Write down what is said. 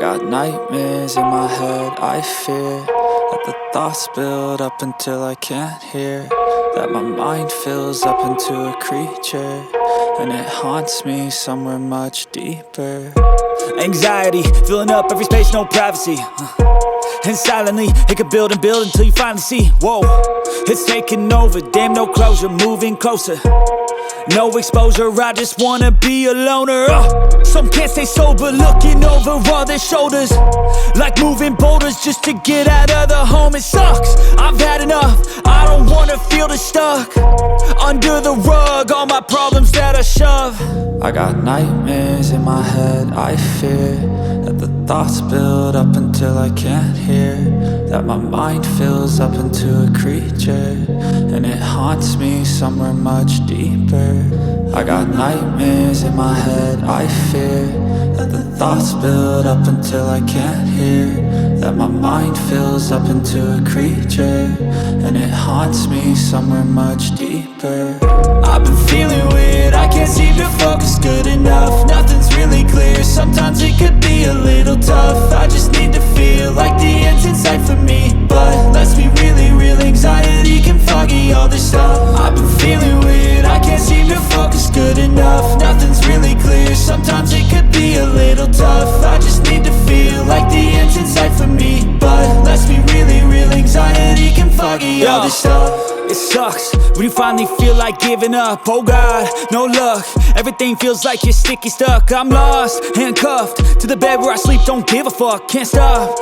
got nightmares in my head, I fear that the thoughts build up until I can't hear, that my mind fills up into a creature, and it haunts me somewhere much deeper. Anxiety, filling up every space, no privacy. And silently, it could build and build until you finally see, whoa, it's taking over, damn, no closure, moving closer. No exposure, I just wanna be a loner. Some can't stay sober, looking over all their shoulders, like moving boulders just to get out of the home. It sucks, I've had enough, I don't wanna feel the stuck under the rug, all my problems that I shove. I got nightmares in my head, I fear that the thoughts build up until I can't hear, that my mind fills up into a creature, and it haunts me somewhere much deeper. I got nightmares in my head, I fear that the thoughts build up until I can't hear, that my mind fills up into a creature, and it haunts me somewhere much deeper. I've been feeling weird, I can't seem to focus good enough. Nothing's really clear, sometimes it could be a little tough. I just need to feel like the end's in sight for me, but let's be really real, anxiety can foggy all this stuff. I've been feeling weird, I can't seem to focus good enough. Nothing's really clear, sometimes it could be a little tough. I just need to feel like the end's in sight for me, but let's be really real, anxiety can foggy all this stuff. It sucks when you finally feel like giving up. Oh God, no luck, everything feels like you're sticky stuck. I'm lost, handcuffed to the bed where I sleep, don't give a fuck, can't stop.